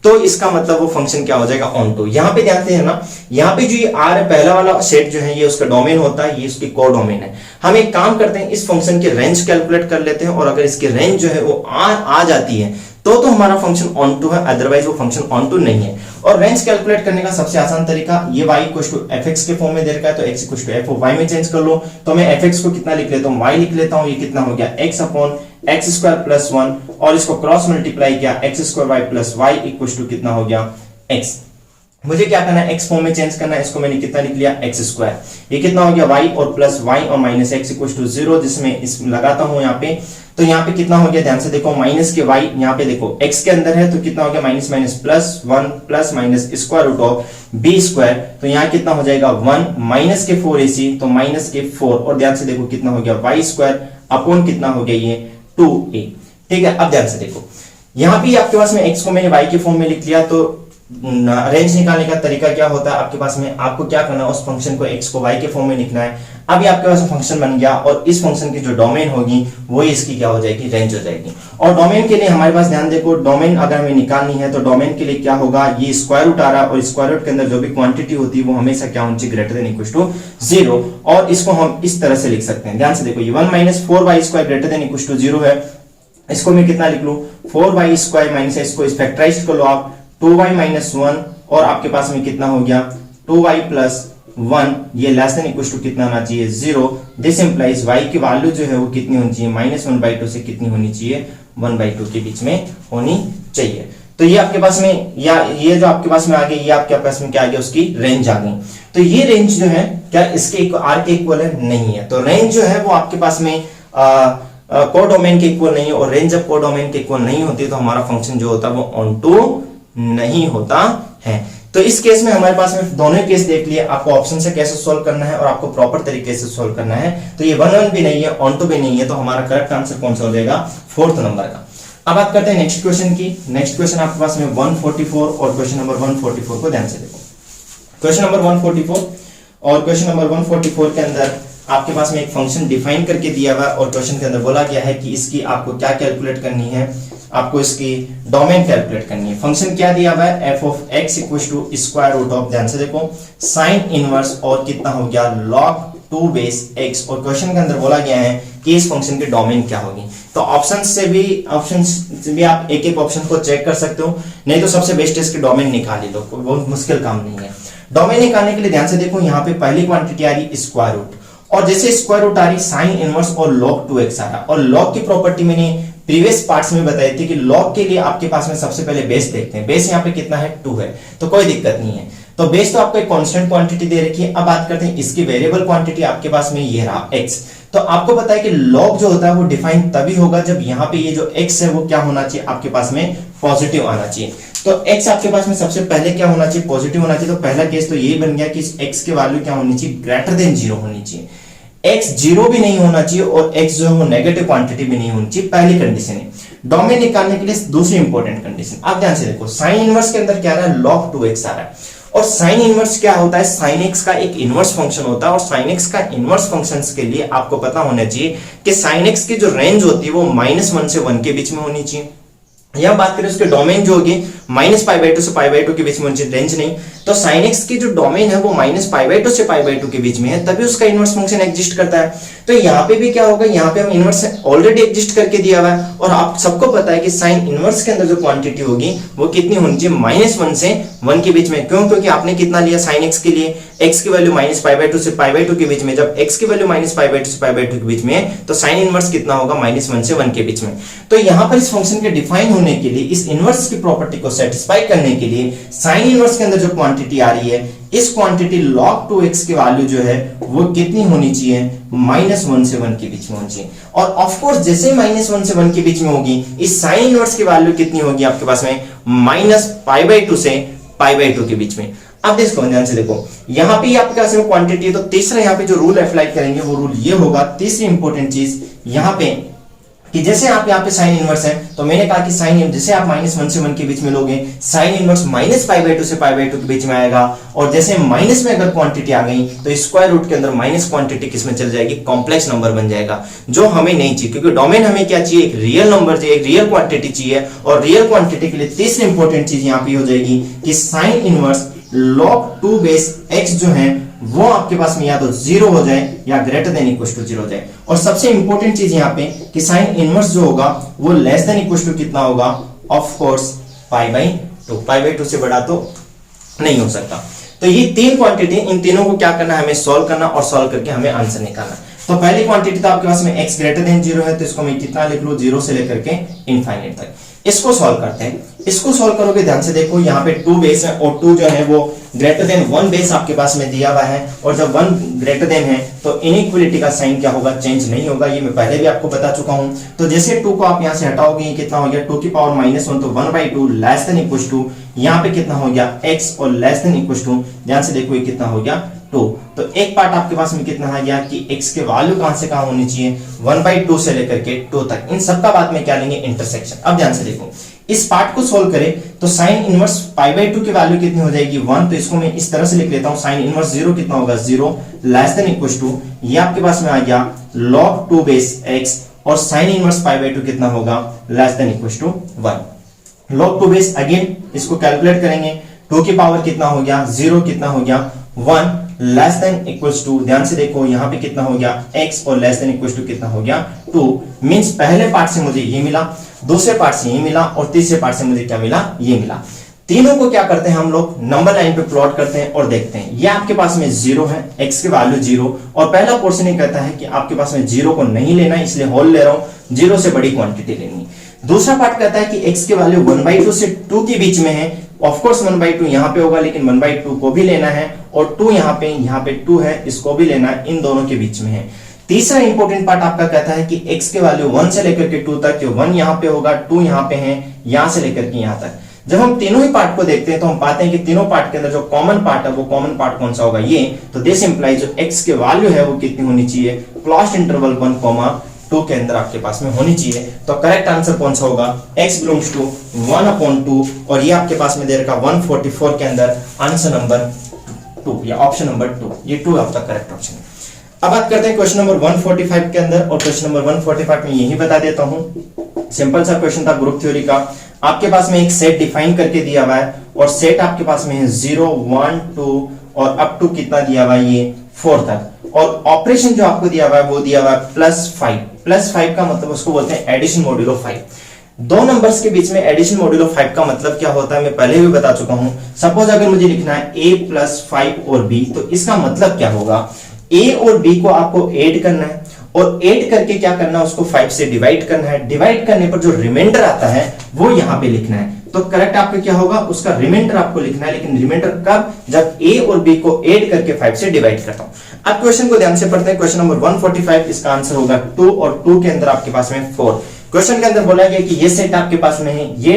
तो इसका मतलब वो फंक्शन क्या हो जाएगा, ऑन टू। यहां पे ध्यान देना, यहाँ पे जो ये आर है, पहला वाला सेट जो है, ये उसका डोमेन होता है, ये उसकी कोडोमेन है। हम एक काम करते हैं, इस फंक्शन की रेंज कैलकुलेट कर लेते हैं, और अगर इसकी रेंज जो है वो आर आ जाती है तो हमारा फंक्शन ऑन टू है, अदरवाइज वो फंक्शन ऑन टू नहीं है। और रेंज कैलकुलेट करने का सबसे आसान तरीका, ये y = fx के फॉर्म में दे रखा है, तो x = f(y) में चेंज कर लो। तो मैं fx को कितना लिख लेता हूँ, y लिख लेता हूँ, ये कितना हो गया, x upon x square plus 1 और इसको क्रॉस मल्टीप्लाई किया x square y plus y equal to कितना हो गया एक्स। मुझे क्या करना है, एक्स फॉर्म में चेंज करना है, इसको मैंने कितना लिख लिया एक्स स्क्वायर, ये कितना हो गया वाई और प्लस वाई और माइनस एक्स इक्वल टू 0, जिसमें इस लगाता हूं यहाँ पे, तो यहाँ पे कितना हो गया, ध्यान से देखो माइनस के वाई यहाँ पे देखो एक्स के अंदर है तो कितना हो गया minus minus plus 1 plus minus square root of B square, तो यहाँ कितना हो जाएगा 1 माइनस के 4ac तो माइनस के 4 और ध्यान से देखो कितना हो गया वाई स्क्वायर अपॉन कितना हो गया ये 2a। ठीक है, अब ध्यान से देखो यहाँ पे आपके पास में x को मैंने y के फॉर्म में लिख लिया, तो रेंज निकालने का तरीका क्या होता है आपके पास में, आपको क्या करना है उस फंक्शन को x को y के फॉर्म में लिखना है। अभी आपके पास फंक्शन बन गया और इस फंक्शन की जो डोमेन होगी वो इसकी क्या हो जाएगी, रेंज हो जाएगी। और डोमेन के लिए हमारे पास ध्यान देखो, डोमेन अगर हमें निकालनी है तो डोमेन के लिए क्या होगा, ये स्क्वायर रूट आ रहा है और स्क्वायर रूट के अंदर जो भी क्वांटिटी होती है वो हमेशा क्या होनी चाहिए, ग्रेटर देन इक्वल टू 0, और इसको हम इस तरह से लिख सकते हैं। ध्यान से देखो ये 1 minus 4y square greater than equal to 0 है, इसको मैं कितना लिख लूं 4y स्क्वायर माइनस इसको फैक्टराइज कर लो आप 2y माइनस 1 और आपके पास में कितना हो गया 2y प्लस 1, ये लेस देन इक्वल टू कितना होना चाहिए 0। दिस इंप्लाइज y की वैल्यू जो है वो कितनी होनी चाहिए, -1/2 से कितनी होनी चाहिए 1/2 के बीच में होनी चाहिए। तो ये आपके पास में, या ये जो आपके पास में आ गई, ये आपके पास में क्या आ गया, उसकी रेंज आ गई। तो ये रेंज जो है क्या इसके आर के इक्वल है, नहीं है। तो रेंज जो है वो आपके पास में कोडोमेन के इक्वल नहीं है, और रेंज जब कोडोमेन के इक्वल नहीं होती तो हमारा फंक्शन जो होता है वो ऑनटू नहीं होता है। तो इस केस में हमारे पास में दोनों केस देख लिए, आपको ऑप्शन से कैसे सॉल्व करना है और आपको प्रॉपर तरीके से सॉल्व करना है। तो ये 1 1 भी नहीं है, ऑनटू भी नहीं है, तो हमारा करेक्ट आंसर कौन सा हो जाएगा, 4th नंबर का। अब बात करते हैं नेक्स्ट क्वेश्चन की। नेक्स्ट क्वेश्चन आपके पास में 144 और क्वेश्चन नंबर 144 को ध्यान से देखो। क्वेश्चन नंबर 144 और क्वेश्चन नंबर 144 के अंदर आपके पास में एक फंक्शन डिफाइन करके दिया हुआ है और क्वेश्चन के अंदर बोला गया है कि इसकी आपको क्या कैलकुलेट करनी है, आपको इसकी डोमेन कैलकुलेट करनी है। फंक्शन क्या दिया हुआ है, f of x equal to square root of, ध्यान से देखो साइन इनवर्स और कितना हो गया log 2 बेस x, और क्वेश्चन के अंदर बोला गया है कि इस फंक्शन की डोमेन क्या होगी। तो ऑप्शन से भी आप एक एक ऑप्शन को चेक कर सकते हो, नहीं तो सबसे बेस्ट है इसकी डोमेन निकाल ही लो, बहुत मुश्किल काम नहीं है। डोमेन निकालने के लिए ध्यान से देखो यहाँ पे पहली क्वांटिटी आ रही स्क्वायर रूट, और जैसे स्क्वायर रूट आ रही साइन इनवर्स और log 2x आ रहा, और log की प्रॉपर्टी मैंने प्रीवियस पार्ट्स में बताई थी कि log के लिए आपके पास में सबसे पहले बेस देखते हैं। बेस यहाँ पे कितना है 2 है, तो कोई दिक्कत नहीं है। तो बेस तो आपको एक कांस्टेंट क्वांटिटी दे रखी है। अब बात करते हैं इसकी वेरिएबल क्वांटिटी, आपके पास में ये रहा x। तो आपको पता है कि log जो होता है वो डिफाइन तभी होगा जब यहाँ पे ये जो x है वो क्या होना चाहिए, आपके पास में पॉजिटिव आना चाहिए। तो x आपके पास में सबसे पहले क्या होना चाहिए, पॉजिटिव होना चाहिए। तो पहला केस तो ये बन गया कि x की वैल्यू क्या होनी चाहिए, ग्रेटर देन 0 होनी चाहिए। x 0 भी नहीं होना चाहिए और x जो है वो नेगेटिव क्वांटिटी भी नहीं होनी चाहिए, पहली कंडीशन है। डोमेन निकालने के लिए दूसरी इंपॉर्टेंट कंडीशन, आप ध्यान से देखो साइन इनवर्स के अंदर क्या रहा है, log 2x आ रहा है, और साइन इनवर्स क्या होता है, साइन x का एक इनवर्स फंक्शन होता है, और साइन x का इनवर्स फंक्शंस के लिए आपको पता होना चाहिए कि साइन x की जो रेंज होती है वो -1 से 1 के बीच में होनी चाहिए। यह बात करें उसके डोमेन जो होगी -π/2 से π/2 के बीच में होनी, रेंज नहीं। तो sin x की जो डोमेन है वो -π/2 से π/2 के बीच में है, तभी उसका इनवर्स फंक्शन एग्जिस्ट करता है। तो यहाँ पे भी क्या होगा, यहाँ पे हम इनवर्स ऑलरेडी एग्जिस्ट करके दिया हुआ है, और आप सबको पता है कि साइन इनवर्स के अंदर जो क्वांटिटी होगी वो कितनी होनी चाहिए, -1 से 1 के बीच में। क्यों, क्योंकि आपने कितना लिया sin x के लिए, x की वैल्यू -π/2 से π/2 के बीच में, जब x की वैल्यू -π/2 से π/2 के बीच में है तो साइन इनवर्स कितना होगा, -1 से 1 के बीच में। तो यहाँ पर इस फंक्शन के डिफाइन होने के लिए, इस इनवर्स की प्रॉपर्टी को सेटिस्फाई करने के लिए साइन इनवर्स के अंदर जो क्वांटिटी आ रही है, इस क्वांटिटी log 2x की वैल्यू जो है वो कितनी होनी चाहिए, -1 से 1 के बीच में होनी चाहिए। और ऑफ कोर्स जैसे -1 से 1 के बीच में होगी, इस साइन इनवर्स की वैल्यू कितनी होगी आपके पास में, -π/2 से π/2 के बीच में। अब देखो ध्यान से देखो, यहाँ पे आपके पास में क्वांटिटी है, तो तीसरा यहाँ पे जो रूल अप्लाई करेंगे वो रूल ये होगा, तीसरी इंपॉर्टेंट चीज यहाँ पे कि जैसे आप यहाँ पे साइन इनवर्स है, तो मैंने कहा कि साइन जैसे आप -1 से 1 के बीच में लोगे, साइन इनवर्स -π/2 से π/2 के बीच में आएगा, और जैसे माइनस में अगर क्वांटिटी आ गई तो स्क्वायर रूट के अंदर माइनस क्वांटिटी किसमें चल जाएगी, कॉम्प्लेक्स नंबर बन जाएगा, जो हमें नहीं चाहिए। क्योंकि डोमेन हमें क्या चाहिए, एक रियल नंबर चाहिए, एक रियल क्वांटिटी चाहिए, और रियल क्वांटिटी के लिए तीसरी इंपॉर्टेंट चीज यहाँ पे हो जाएगी कि sine inverse log 2 base x जो है वो आपके पास में या तो 0 हो जाए या ग्रेटर देन इक्वल टू 0 हो जाए। और सबसे इंपॉर्टेंट चीज यहाँ पे कि साइन इनवर्स जो होगा वो लेस देन इक्वल टू कितना होगा, ऑफ कोर्स π/2, π/2 से बड़ा तो नहीं हो सकता। तो ये तीन क्वांटिटी, इन तीनों को क्या करना है, हमें सॉल्व करना, और सॉल्व करके हमें आंसर निकालना। तो पहली क्वांटिटी तो आपके पास में x ग्रेटर देन 0 है, तो इसको मैं कितना लिख लूं, 0 से लेकर के इनफाइनाइट तक। इसको सॉल्व करते हैं। इसको सॉल्व करोगे, ध्यान से देखो, यहाँ पे 2 बेस है और 2 जो है वो ग्रेटर देन 1 बेस आपके पास में दिया हुआ है, और जब 1 ग्रेटर देन है तो इनइक्वालिटी का साइन क्या होगा, चेंज नहीं होगा। ये मैं पहले भी आपको बता चुका हूं। तो जैसे 2 को आप यहां से हटाओगे, ये कितना हो गया, 2 की पावर -1, तो 1/2 लेस देन इक्वल टू, यहाँ पे कितना हो गया, x और लेस देन इक्वल टू, ध्यान से देखो ये कितना हो गया 2। तो एक पार्ट आपके पास में कितना आ गया कि x के वैल्यू कहां से कहां होनी चाहिए, 1/2 से लेकर के 2 तक। इन सबका बाद में क्या लेंगे, इंटरसेक्शन। अब ध्यान से देखो, इस पार्ट को सोल्व करें तो साइन इनवर्स π/2 की वैल्यू कितनी हो जाएगी, 1। तो इसको मैं इस तरह से लिख लेता हूं, साइन इनवर्स 0 कितना होगा, 0 लेस देन इक्वल टू, ये आपके पास में आ गया log 2 बेस x, और साइन इनवर्स π/2 कितना होगा, less than equal to 1। log 2 बेस, अगेन इसको कैलकुलेट करेंगे, 2 की पावर कितना हो गया, 0 कितना हो गया 1 लेस देन इक्वल्स टू, ध्यान से देखो यहाँ पे कितना हो गया x, और लेस देन इक्वल्स टू कितना हो गया 2। मींस पहले पार्ट से मुझे ये मिला, दूसरे पार्ट से ये मिला, और तीसरे पार्ट से मुझे क्या मिला, ये मिला। तीनों को क्या करते हैं हम लोग, नंबर लाइन पे प्लॉट करते हैं और देखते हैं। ये आपके पास में 0 है, x की वैल्यू 0, और पहला पोर्शन ये कहता है कि आपके पास में 0 को नहीं लेना, इसलिए होल ले रहा हूं, 0 से बड़ी क्वांटिटी लेनी। दूसरा पार्ट कहता है कि x की वैल्यू 1/2 से 2 के बीच में है, ऑफ कोर्स 1/2 यहाँ पे होगा, लेकिन 1/2 को भी लेना है, और 2 यहाँ पे 2 है, इसको भी लेना है, इन दोनों के बीच में है। तीसरा इंपॉर्टेंट पार्ट आपका कहता है कि x के वैल्यू 1 से लेकर के 2 तक, 1 यहाँ पे होगा, 2 यहाँ पे है, यहां से लेकर के यहाँ तक। जब हम तीनों ही पार्ट को देखते हैं तो हम पाते हैं कि तीनों पार्ट के अंदर जो कॉमन पार्ट है, वो कॉमन पार्ट कौन सा होगा, ये। तो दिस इंप्लाइज जो x के वैल्यू है वो कितनी होनी चाहिए, क्लोज्ड इंटरवल 1, 2 के अंदर आपके पास में होनी चाहिए। तो करेक्ट आंसर कौन सा होगा, x बिलोंग्स टू 1/2, और ये आपके पास में दे रखा 144 के अंदर आंसर नंबर 2 या ऑप्शन नंबर 2, ये 2 आपका करेक्ट ऑप्शन है। अब बात करते हैं क्वेश्चन नंबर 145 के अंदर, और क्वेश्चन नंबर 145 में यही बता देता हूं। सिंपल सा क्वेश्चन था ग्रुप थ्योरी का। आपके पास में एक सेट डिफाइन करके दिया हुआ है, और सेट आपके पास में है 0, 1, 2 और अप टू कितना दिया हुआ है, ये 4 तक। और ऑपरेशन जो आपको दिया हुआ है वो दिया हुआ है +5। +5 का मतलब उसको बोलते हैं एडिशन मॉड्यूलो 5। दो नंबर्स के बीच में एडिशन मॉड्यूलो 5 का मतलब क्या होता है, मैं पहले भी बता चुका हूं। सपोज अगर मुझे लिखना है a + 5 और b, तो इसका मतलब क्या होगा, a और b को आपको ऐड करना है, और ऐड करके क्या करना है, उसको 5 से डिवाइड करना है। डिवाइड करने पर जो रिमाइंडर आता है वो यहां पे लिखना है। तो करेक्ट आपका क्या होगा, उसका रिमाइंडर आपको लिखना है, लेकिन रिमाइंडर कब, जब a और b को ऐड करके 5 से डिवाइड करता हूं। अब क्वेश्चन को ध्यान से पढ़ते हैं। क्वेश्चन नंबर 145, इसका आंसर होगा 2, और 2 के अंदर आपके पास में 4। क्वेश्चन के अंदर बोला गया कि ये सेट आपके पास में है, ये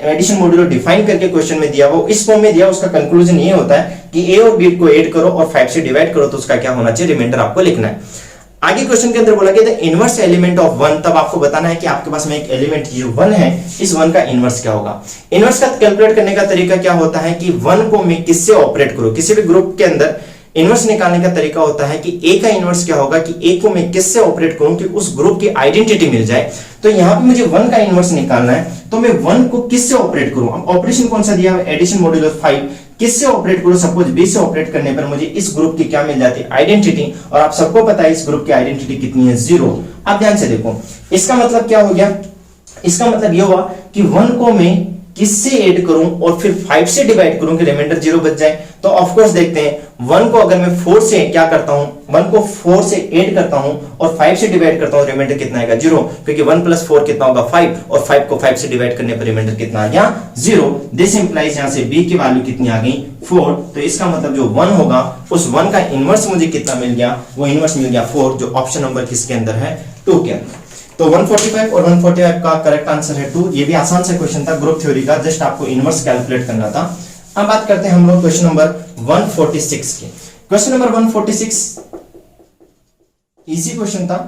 एडिशन मॉड्यूलो डिफाइन करके क्वेश्चन में दिया, वो इस फॉर्म में दिया। उसका कंक्लूजन ये होता है कि a और b को ऐड करो और 5 से डिवाइड करो, तो उसका क्या होना चाहिए, रिमाइंडर आपको लिखना है। आगे क्वेश्चन के अंदर बोला गया था इनवर्स एलिमेंट ऑफ 1, तब आपको बताना है कि आपके पास में एक एलिमेंट जो 1 है, इस 1 का इनवर्स क्या होगा। इनवर्स का कैलकुलेट करने का तरीका क्या होता है कि 1 को मैं किससे ऑपरेट करूं, किसी भी ग्रुप के अंदर इनवर्स निकालने का तरीका होता है कि a का इनवर्स क्या होगा, कि a को मैं किससे ऑपरेट करूं कि उस ग्रुप की आइडेंटिटी मिल जाए। तो यहां पे मुझे 1 का इनवर्स निकालना है, तो मैं 1 को किससे ऑपरेट करूं। अब ऑपरेशन कौन सा दिया है, एडिशन मॉड्यूलो 5, किससे ऑपरेट करूं। सपोज b से ऑपरेट करने पर मुझे इस ग्रुप की क्या मिल जाती है, आइडेंटिटी, और आप सबको पता है इस ग्रुप की आइडेंटिटी कितनी है, 0। अब ध्यान से देखो, इसका मतलब क्या हो गया, इसका मतलब यह हुआ कि 1 को मैं किससे ऐड करूं और फिर 5 से डिवाइड करूं कि रिमाइंडर 0 बच जाए। तो ऑफ कोर्स देखते हैं, 1 को अगर मैं 4 से क्या करता हूं, 1 को 4 से ऐड करता हूं और 5 से डिवाइड करता हूं, रिमाइंडर कितना आएगा, 0, क्योंकि 1 + 4 कितना होगा, 5, और 5 को 5 से डिवाइड करने पर रिमाइंडर कितना आ गया, 0। दिस इंप्लाइज यहां से b की वैल्यू कितनी आ गई, 4। तो इसका मतलब जो 1 होगा, उस 1 का इनवर्स मुझे कितना मिल गया, वो इनवर्स मिल गया 4, जो ऑप्शन नंबर किसके अंदर है, 2 के अंदर। तो 145 और 145 का करेक्ट आंसर है 2। ये भी आसान सा क्वेश्चन था ग्रुप थ्योरी का, जस्ट आपको इनवर्स कैलकुलेट करना था। अब बात करते हैं हम लोग क्वेश्चन नंबर 146 की। क्वेश्चन नंबर 146 इजी क्वेश्चन था।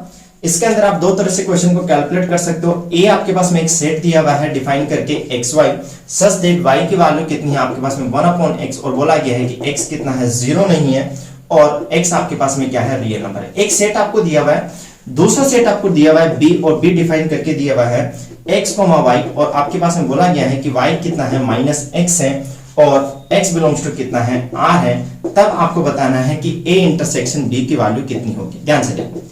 इसके अंदर आप दो तरह से क्वेश्चन को कैलकुलेट कर सकते हो। ए आपके पास में एक सेट दिया हुआ है डिफाइन करके xy, सच दैट y की वैल्यू कितनी है आपके पास में 1/x, और बोला गया है कि x कितना है, 0 नहीं है, और x आपके पास में क्या है, रियल नंबर है। एक सेट आपको दिया हुआ है, दूसरा सेट आपको दिया हुआ है b, और b डिफाइन करके दिया हुआ है x, y, और आपके पास में बोला गया है कि y कितना है, -x है, और x बिलोंग्स टू कितना है, r है। तब आपको बताना है कि a इंटरसेक्शन b की वैल्यू कितनी होगी। ध्यान से देखो,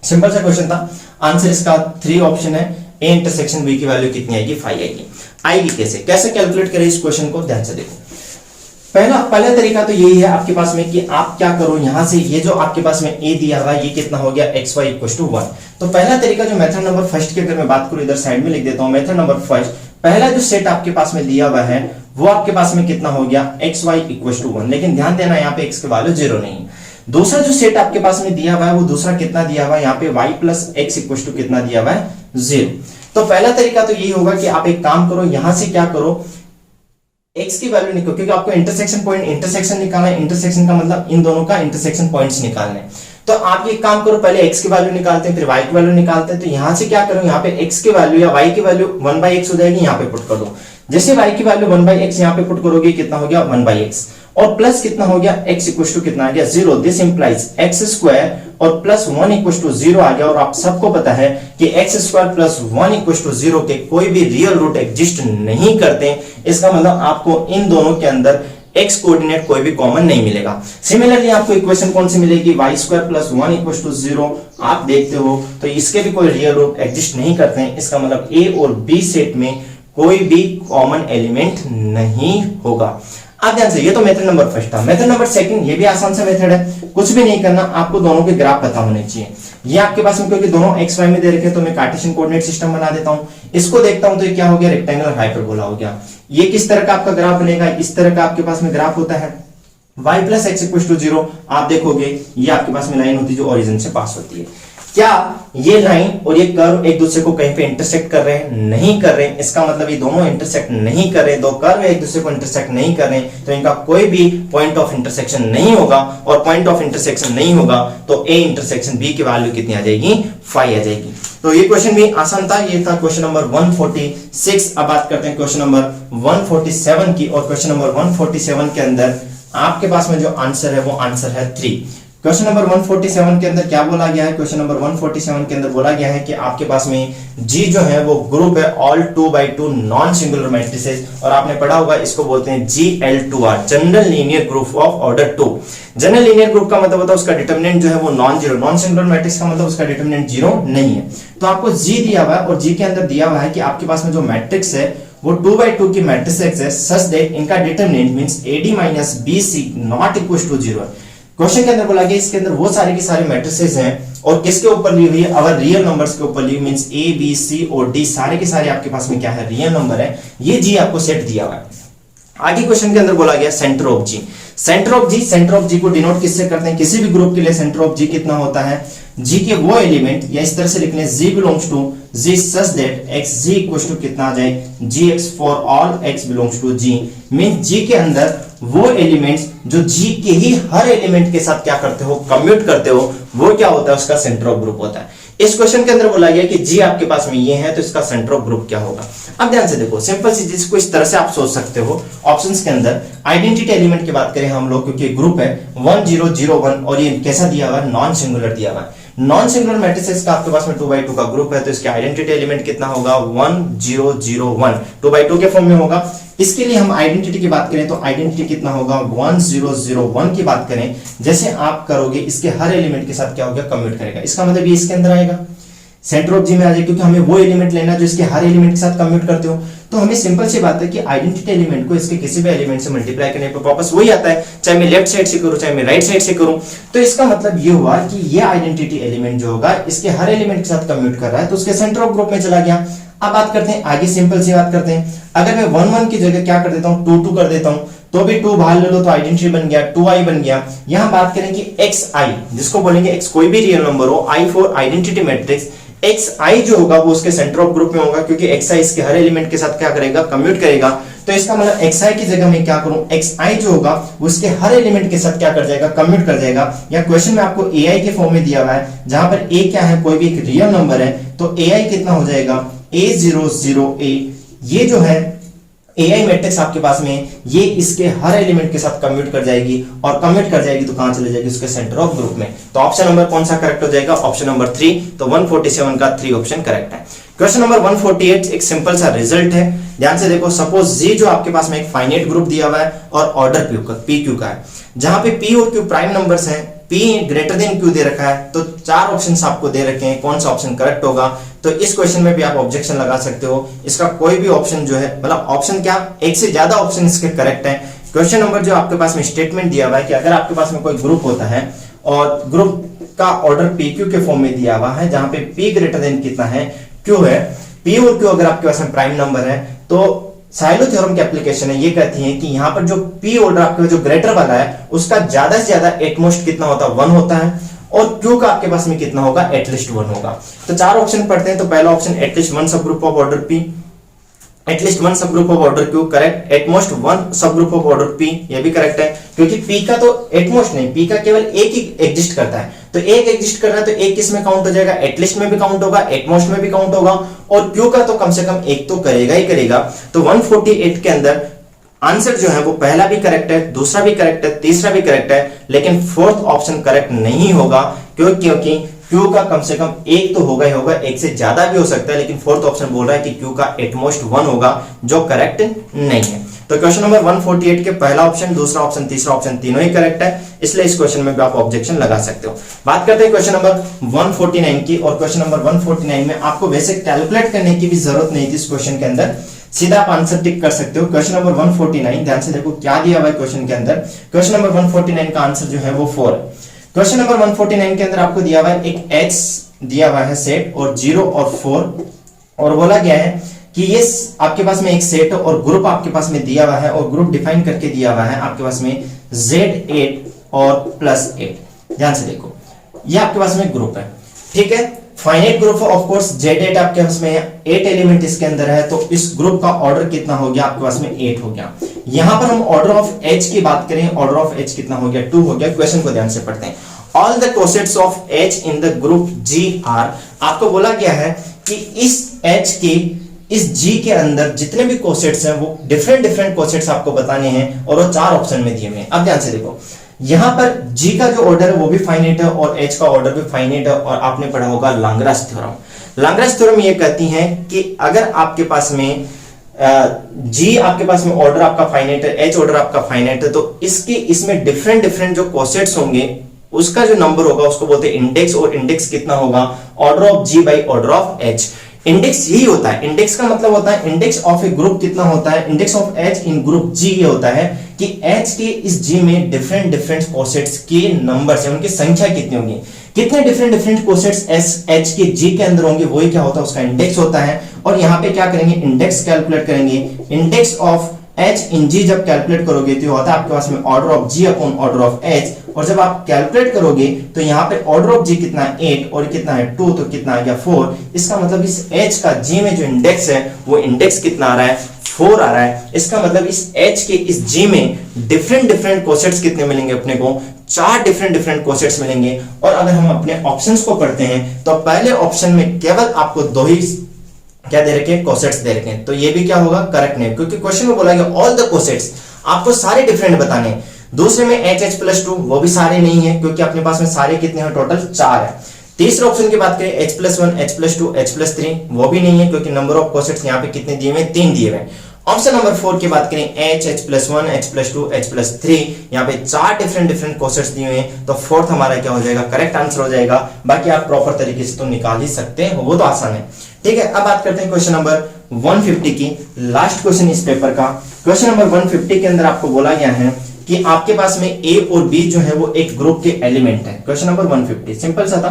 सिंपल सा क्वेश्चन था। आंसर इसका 3 ऑप्शन है। a इंटरसेक्शन b की वैल्यू कितनी आएगी, 5 आएगी। आएगी कैसे कैलकुलेट करें इस क्वेश्चन को, ध्यान से देखो। पहला तरीका तो यही है आपके पास में कि आप क्या करो, यहां से ये जो आपके पास में a दिया हुआ है ये कितना हो गया एक्स वाई इक्वल टू 1। तो पहला तरीका जो मेथड नंबर फर्स्ट की अगर मैं बात करूं, इधर साइड में लिख देता हूं, मेथड नंबर फर्स्ट, पहला जो सेट आपके पास में दिया हुआ है वो आपके पास में कितना हो गया एक्स वाई इक्वल टू 1, लेकिन ध्यान देना यहाँ पे x के वैल्यू 0 नहीं है। दूसरा जो सेट आपके पास में दिया हुआ है वो दूसरा कितना दिया हुआ है, यहाँ पे y plus x equal to कितना दिया हुआ है 0। तो पहला तरीका तो यही होगा कि आप एक काम करो, यहां से क्या करो x की वैल्यू निकालो, क्योंकि आपको इंटरसेक्शन निकालना है, इंटरसेक्शन का मतलब इन दोनों का इंटरसेक्शन पॉइंट्स निकालने हैं। तो आप ये काम करो, पहले x की वैल्यू निकालते हैं फिर y की वैल्यू निकालते हैं। तो यहां से क्या करो, यहाँ पे x की वैल्यू या y की वैल्यू 1/x हो जाएगी, यहाँ पे पुट कर दो। जैसे y की वैल्यू 1/x यहाँ पे पुट करोगे कितना हो गया 1/x, और प्लस कितना हो गया x इक्वल टू कितना आ गया 0। दिस इंप्लाइज x स्क्वायर और प्लस 1 इक्वल टू 0 आ गया। और आप सबको पता है कि x square plus 1 equal to 0 के कोई भी रियल रूट एग्जिस्ट नहीं करते। इसका मतलब आपको इन दोनों के अंदर x कोऑर्डिनेट कोई भी कॉमन नहीं मिलेगा। सिमिलरली आपको इक्वेशन कौन सी मिलेगी, y square plus 1 equal to 0 आप देखते हो तो इसके भी कोई रियल रूट एग्जिस्ट नहीं करते हैं। इसका मतलब a और b सेट में कोई भी कॉमन एलिमेंट नहीं होगा। अब ध्यान से, ये तो मेथड नंबर फर्स्ट था। मेथड नंबर सेकंड, ये भी आसान सा मेथड है, कुछ भी नहीं करना, आपको दोनों के ग्राफ पता होने चाहिए। ये आपके पास में क्योंकि दोनों एक्स वाई में दे रखे हैं तो मैं कार्टेशियन कोऑर्डिनेट सिस्टम बना देता हूं। इसको देखता हूं तो ये क्या हो गया, रेक्टेंगुलर हाइपरबोला हो गया। ये किस तरह का आपका ग्राफ बनेगा, इस तरह का आपके पास में ग्राफ होता है, y plus x equal to 0। आप देखोगे ये आपके पास में लाइन होती है जो ओरिजिन से पास होती है। क्या ये लाइन और ये कर्व एक दूसरे को कहीं पे इंटरसेक्ट कर रहे हैं, नहीं कर रहे हैं। इसका मतलब ये दोनों इंटरसेक्ट नहीं कर रहे, दो कर्व एक दूसरे को इंटरसेक्ट नहीं कर रहे, तो इनका कोई भी पॉइंट ऑफ इंटरसेक्शन नहीं होगा। और पॉइंट ऑफ इंटरसेक्शन नहीं होगा तो a इंटरसेक्शन b की वैल्यू कितनी आ जाएगी, 5 आ जाएगी। तो ये क्वेश्चन भी आसान था, ये था क्वेश्चन नंबर 146। अब बात करते हैं क्वेश्चन नंबर 147 की। और क्वेश्चन नंबर 147 के अंदर आपके पास में जो आंसर है वो आंसर है 3। क्वेश्चन नंबर 147 के अंदर क्या बोला गया है, क्वेश्चन नंबर 147 के अंदर बोला गया है कि आपके पास में G जो है वो ग्रुप है all 2x2 non singular matrices. और आपने पढ़ा होगा इसको बोलते हैं GL2R, general linear group of order 2। General linear group का मतलब होता है उसका डिटरमिनेंट जो है वो non zero, non singular matrix का मतलब उसका डिटरमिनेंट 0 नहीं है। तो आपको G दिया हुआ है और G के अंदर दिया हुआ है कि आपके पास में जो मैट्रिक्स है वो 2x2 की मैट्रिसेस है सच दैट इनका determinant means AD minus BC not equal to 0। Question के अंदर बोला गया इसके अंदर वो सारे की सारे मैट्रिसेस हैं और किसके ऊपर ली हुई है, अवर रियल नंबर्स के ऊपर ली हुई, मींस A B C और D सारे के सारे आपके पास में क्या है, रियल नंबर है। ये G आपको सेट दिया हुआ है। आगे क्वेश्चन के अंदर बोला गया centre of G। Centre of G को डिनोट किससे करते हैं, किसी भी ग्रुप के लिए सेंटर ऑफ G कितना होता है, G के वो एलिमेंट, या इस तरह से लिख लें G belongs to G such that xg equals to कितना आ जाए gx for all x belongs to G। Means G के अंदर वो एलिमेंट्स जो G के ही हर एलिमेंट के साथ क्या करते हो, कम्यूट करते हो, वो क्या होता है, उसका सेंटर ऑफ ग्रुप होता है। इस क्वेश्चन के अंदर बोला गया कि G आपके पास में ये है तो इसका सेंटर ऑफ ग्रुप क्या होगा। अब ध्यान से देखो, सिंपल सी चीज को इस तरह से आप सोच सकते हो। ऑप्शंस के अंदर आइडेंटिटी एलिमेंट की बात करें हम लोग, क्योंकि ग्रुप है 1 0 0 1 और ये कैसा दिया हुआ है, नॉन सिंगुलर दिया हुआ है। नॉन सिंगुलर मैट्रिसेस का आपके पास में 2x2 का ग्रुप है तो इसके आइडेंटिटी एलिमेंट कितना होगा, 1 0 0 1, 2x2 के फॉर्म में होगा। इसके लिए हम आइडेंटिटी की बात करें तो आइडेंटिटी कितना होगा, 1 0 0 1 की बात करें, जैसे आप करोगे इसके हर एलिमेंट के साथ क्या होगा, कम्यूट करेगा। इसका मतलब ये इसके अंदर आएगा, सेंटर ऑफ G में आ जाए, क्योंकि हमें वो एलिमेंट लेना जो इसके हर एलिमेंट के साथ कम्यूट करते हो। तो हमें सिंपल सी बात है कि आइडेंटिटी एलिमेंट को इसके किसी भी एलिमेंट से मल्टीप्लाई करने पर वापस वही आता है, चाहे मैं लेफ्ट साइड से करूं चाहे मैं राइट साइड से करूं। तो इसका मतलब ये हुआ कि ये आइडेंटिटी एलिमेंट जो होगा इसके हर एलिमेंट के साथ कम्यूट कर रहा है तो उसके सेंटर ऑफ ग्रुप में चला गया। अब बात करते हैं आगे, सिंपल सी बात करते हैं, अगर मैं 1 1 की जगह क्या कर देता हूं, 2 2 कर देता हूं तो भी 2 बाहर ले लो तो आइडेंटिटी बन गया, 2i बन गया। यहां बात करें कि xi, जिसको बोलेंगे x कोई भी रियल नंबर हो, i for identity matrix, xi जो होगा वो उसके सेंटर ऑफ ग्रुप में होगा, क्योंकि xi इसके हर एलिमेंट के साथ क्या करेगा, कम्यूट करेगा। तो इसका मतलब xi की जगह मैं क्या करूं, xi जो होगा वो उसके हर एलिमेंट के साथ क्या कर जाएगा, कम्यूट कर जाएगा। या क्वेश्चन में आपको ai के फॉर्म में दिया हुआ है, जहां पर a क्या है, कोई भी एक रियल नंबर है, तो ai कितना हो जाएगा, a0 ये जो है AI मैट्रिक्स आपके पास में, ये इसके हर एलिमेंट के साथ कम्यूट कर जाएगी, और कम्यूट कर जाएगी तो कहां चले जाएगी, उसके सेंटर ऑफ ग्रुप में। तो ऑप्शन नंबर कौन सा करेक्ट हो जाएगा, ऑप्शन नंबर 3। तो 147 का 3 ऑप्शन करेक्ट है। क्वेश्चन नंबर 148 एक सिंपल सा रिजल्ट है, ध्यान से देखो। सपोज G जो आपके पास में एक फाइनाइट ग्रुप दिया हुआ है और ऑर्डर PQ का है, जहां पे P और Q प्राइम नंबर्स हैं, P ग्रेटर देन Q दे रखा है, तो 4 ऑप्शंस आपको दे रखे हैं, कौन सा ऑप्शन करेक्ट होगा। तो इस क्वेश्चन में भी आप ऑब्जेक्शन लगा सकते हो, इसका कोई भी ऑप्शन जो है, मतलब ऑप्शन क्या, एक से ज्यादा ऑप्शन इसके करेक्ट हैं, क्वेश्चन नंबर जो आपके पास में स्टेटमेंट दिया हुआ है कि अगर आपके पास में कोई ग्रुप होता है और ग्रुप का ऑर्डर पी क्यू के फॉर्म में दिया हुआ है, जहां पे पी ग्रेटर देन कितना है, क्यू है, पी और क्यू अगर आपके पास में प्राइम नंबर है, तो साइलो थ्योरम की एप्लीकेशन है, ये कहती है कि यहाँ पर जो पी ऑर्डर आपके जो ग्रेटर वाला है उसका ज्यादा से ज्यादा एटमोस्ट कितना होता है, 1 होता है, और क्यू का आपके पास में कितना होगा, एटलीस्ट 1 होगा। तो 4 ऑप्शन पढ़ते हैं। तो पहला option at least 1 subgroup of order P, at least 1 subgroup of order Q correct, at most 1 subgroup of order P, ये भी करेक्ट है, क्योंकि पी का तो एटमोस्ट नहीं, पी का केवल एक ही एग्जिस्ट करता है, तो एक एग्जिस्ट कर रहा है तो एक किस में काउंट हो जाएगा, एटलीस्ट में भी काउंट होगा, एटमोस्ट में भी काउंट होगा, और क्यू का तो कम से कम एक तो करेगा ही करेगा। तो 148 के अंदर आंसर जो है वो पहला भी करेक्ट है, दूसरा भी करेक्ट है, तीसरा भी करेक्ट है, लेकिन फोर्थ ऑप्शन करेक्ट नहीं होगा, क्योंकि क्यू का कम से कम एक तो होगा ही होगा, एक से ज्यादा भी हो सकता है, लेकिन फोर्थ ऑप्शन बोल रहा है कि क्यू का एटमोस्ट 1 होगा, जो करेक्ट नहीं है। तो क्वेश्चन नंबर 148 के पहला ऑप्शन, दूसरा ऑप्शन, तीसरा ऑप्शन तीनों ही करेक्ट है, इसलिए इस क्वेश्चन में भी आप ऑब्जेक्शन लगा सकते हो। बात करते हैं क्वेश्चन नंबर 149 की, और क्वेश्चन नंबर 149 में आपको वैसे कैलकुलेट करने की भी जरूरत नहीं थी इस क्वेश्चन के अंदर, सीधा आप आंसर टिक कर सकते हो। क्वेश्चन नंबर 149 ध्यान से देखो क्या दिया हुआ है क्वेश्चन के अंदर। क्वेश्चन नंबर 149 का आंसर जो है वो 4 है। क्वेश्चन नंबर 149 के अंदर आपको दिया हुआ है एक एच दिया हुआ है सेट, और 0 और 4, और बोला गया है कि ये आपके पास में एक सेट और ग्रुप आपके पास में दिया हुआ है, और ग्रुप डिफाइन करके दिया हुआ है आपके पास में Z8 और +8। ध्यान से देखो ये आपके पास में ग्रुप है, ठीक है, finite group of course Z8 आपके पास में 8 एलिमेंट इसके अंदर है, तो इस ग्रुप का ऑर्डर कितना हो गया, आपके पास में 8 हो गया। यहां पर हम ऑर्डर ऑफ H की बात करें, ऑर्डर ऑफ H कितना हो गया, 2 हो गया। क्वेश्चन को ध्यान से पढ़ते हैं। All the cosets of H in the group G are, आपको बोला गया है कि इस H के इस G के अंदर जितने भी कोसेट्स हैं वो डिफरेंट कोसेट्स आपको बताने हैं, और वो 4 ऑप्शन में दिए हुए हैं। अब ध्यान से देखो, यहां पर G का जो ऑर्डर है वो भी फाइनाइट है, और H का ऑर्डर भी फाइनाइट है, और आपने पढ़ा होगा लैग्रांज थ्योरम। लैग्रांज थ्योरम ये कहती है कि अगर आपके पास में G आपके पास में ऑर्डर आपका फाइनाइट है, H ऑर्डर आपका फाइनाइट है, तो इसमें डिफरेंट जो कोसेट्स होंगे उसका जो नंबर होगा उसको बोलते हैं इंडेक्स, और इंडेक्स कितना होगा, order of G by order of H। Index यही होता है, इंडेक्स का मतलब होता है इंडेक्स ऑफ ए ग्रुप कितना होता है, index of H in group G ये होता है कि H के इस G में डिफरेंट कोसेट्स के नंबर से उनकी संख्या कितनी होगी, कितने डिफरेंट कोसेट्स H के G के अंदर होंगे, वही क्या होता है, उसका इंडेक्स होता है। और यहाँ पे क्या करेंगे, इंडेक्स कैलकुलेट करेंगे। Index of H in G जब कैलकुलेट करोगे तो होता है आपके पास में order of G upon order of H, और जब आप कैलकुलेट करोगे तो यहाँ पे ऑर्डर ऑफ G कितना है 8, और कितना है 2, तो कितना आ गया 4। इसका मतलब इस H का G में जो इंडेक्स है वो इंडेक्स कितना आ रहा है, 4 आ रहा है। इसका मतलब इस H के इस G में डिफरेंट कोसेट्स कितने मिलेंगे अपने को, 4 डिफरेंट कोसेट्स मिलेंगे। और अगर हम अपने ऑप्शंस को पढ़ते हैं तो पहले ऑप्शन में केवल आपको 2 ही क्या दे रखे, कोसेट्स दे रखे हैं, तो ये भी क्या होगा, करेक्ट नहीं, क्योंकि क्वेश्चन में बोला गया ऑल द कोसेट्स, आपको सारे डिफरेंट बताने। दूसरे में H+2 वो भी सारे नहीं है, क्योंकि अपने पास में सारे कितने हैं, टोटल 4 है। तीसरे ऑप्शन की बात करें H+1, H+2, H+3 वो भी नहीं है, क्योंकि नंबर ऑफ कोसेट्स यहाँ पे कितने दिए हुए, 3 दिए हुए। ऑप्शन नंबर 4 की बात करें H+1, H+2, H+3, यहाँ पे 4 डिफरेंट कोसेट्स दिए हुए हैं, तो फोर्थ हमारा क्या हो जाएगा, करेक्ट आंसर हो जाएगा। बाकी आप प्रॉपर तरीके से तो निकाल ही सकते हैं, वो तो आसान है, ठीक है। अब बात करते हैं क्वेश्चन नंबर 150 की, लास्ट क्वेश्चन इस पेपर का। क्वेश्चन नंबर 150 के अंदर आपको बोला गया है कि आपके पास में A और B जो है वो एक ग्रुप के एलिमेंट है। क्वेश्चन नंबर 150 सिंपल सा था।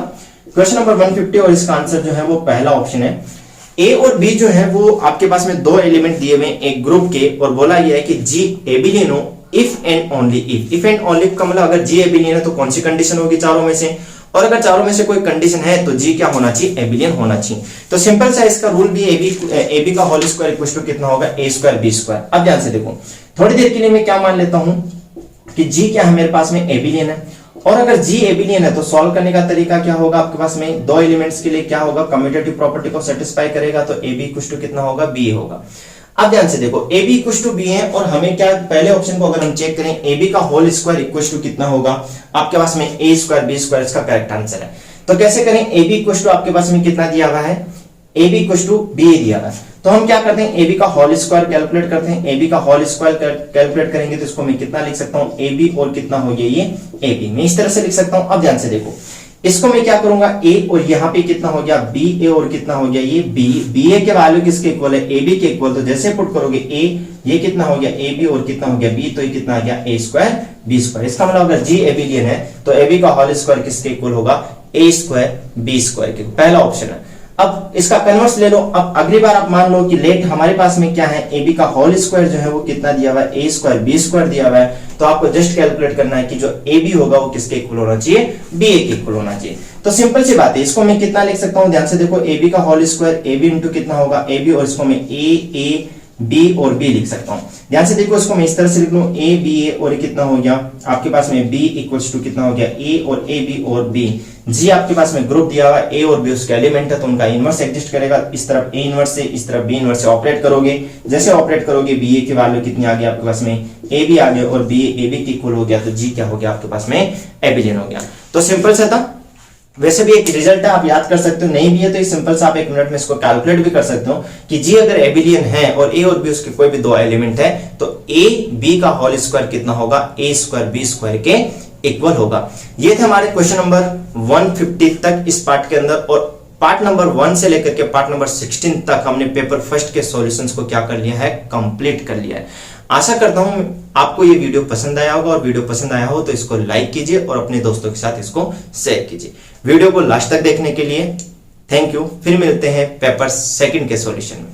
क्वेश्चन नंबर 150 और इसका आंसर जो है वो पहला ऑप्शन है। A और B जो है वो आपके पास में 2 एलिमेंट दिए हुए एक ग्रुप के, और बोला गया है कि G एबिलियन हो if and only if and only का मतलब अगर G एबिलियन है तो कौन सी कंडीशन होगी चारों में से, और अगर चारों में से कोई कंडीशन है तो G क्या होना चाहिए, एबिलियन होना चाहिए। तो सिंपल सा इसका रूल भी AB का होल स्क्वायर इक्वल टू कितना होगा, A² B²। अब ध्यान से देखो, थोड़ी देर के लिए मैं क्या मान लेता हूं कि G क्या है मेरे पास में, एबिलियन है, और अगर G एबिलियन है तो सॉल्व करने का तरीका क्या होगा, आपके पास में 2 एलिमेंट्स के लिए क्या होगा, कम्यूटेटिव प्रॉपर्टी को सेटिस्फाई करेगा, तो AB इक्वल टू कितना होगा, B होगा। अब ध्यान से देखो AB इक्वल टू B है, और हमें क्या, पहले ऑप्शन को अगर हम चेक करें AB का होल स्क्वायर इक्वल टू कितना होगा, आपके पास में A² B² इसका करेक्ट आंसर है। तो कैसे करें, AB इक्वल टू आपके पास में कितना दिया हुआ है, AB इक्वल टू B दिया हुआ है, तो हम क्या करते हैं, AB का होल स्क्वायर कैलकुलेट करते हैं। AB का होल स्क्वायर कैलकुलेट करेंगे तो इसको मैं कितना लिख सकता हूं, AB और कितना हो गया ये AB, मैं इस तरह से लिख सकता हूं। अब ध्यान से देखो इसको मैं क्या करूंगा, ए और यहाँ पे कितना हो गया बी ए, और कितना हो गया ये बी, बी ए के वैल्यू किसके इक्वल है, ए बी के इक्वल। तो जैसे पुट करोगे ए, ये कितना हो गया ए बी, और कितना हो गया बी, तो ये कितना आ गया ए स्क्वायर बी स्क्वायर। इसका मतलब अगर जी एबिलियन है तो ए बी का होल स्क्वायर किसके इक्वल होगा, ए स्क्वायर बी स्क्वायर के। पहला ऑप्शन है। अब इसका कन्वर्स ले लो। अब अगली बार आप मान लो कि लेट हमारे पास में क्या है, ए बी का होल स्क्वायर जो है वो कितना दिया हुआ है, ए स्क्वायर बी स्क्वायर दिया हुआ है। तो आपको जस्ट कैलकुलेट करना है कि जो ए बी होगा वो किसके इक्वल होना चाहिए, बी ए के इक्वल होना चाहिए। तो सिंपल सी बात है, इसको मैं कितना लिख सकता हूं, ध्यान से देखो, ए बी का whole square A B into कितना होगा ए बी, और इसको मैं ए बी और बी लिख सकता हूं। ध्यान से देखो, इसको मैं इस तरह से लिख लूं, ए बी ए, और कितना हो गया आपके पास में बी इक्वल्स टू कितना हो गया ए और ए बी और बी। जी आपके पास में ग्रुप दिया हुआ है, ए और बी उसका एलिमेंट है, तो उनका इनवर्स एग्जिस्ट करेगा। इस तरफ ए इनवर्स से, इस तरफ बी इनवर्स से ऑपरेट करोगे। जैसे ऑपरेट करोगे, बी ए की वैल्यू कितनी आ गई आपके पास में, ए बी आ गया, और बी ए बी के इक्वल हो गया। तो जी क्या हो गया आपके पास में, एबिलियन हो गया। तो सिंपल सा था। वैसे भी एक रिजल्ट है, आप याद कर सकते हो, नहीं भी है तो सिंपल सा आप 1 मिनट में इसको कैलकुलेट भी कर सकते हो कि जी अगर एबिलियन है और ए और बी उसके कोई भी दो एलिमेंट है, तो ए बी का होल स्क्वायर कितना होगा, ए स्क्वायर बी स्क्वायर के इक्वल होगा। ये थे हमारे क्वेश्चन नंबर 150 तक इस पार्ट के अंदर, और पार्ट नंबर 1 से लेकर के पार्ट नंबर 16 तक हमने पेपर फर्स्ट के सॉल्यूशंस को क्या कर लिया है, कंप्लीट कर लिया है। आशा करता हूं आपको ये वीडियो पसंद आया होगा, और वीडियो पसंद आया हो तो इसको लाइक कीजिए और अपने दोस्तों के साथ इसको शेयर कीजिए। वीडियो को लास्ट तक देखने के लिए थैंक यू। फिर मिलते हैं पेपर सेकंड के सॉल्यूशन में।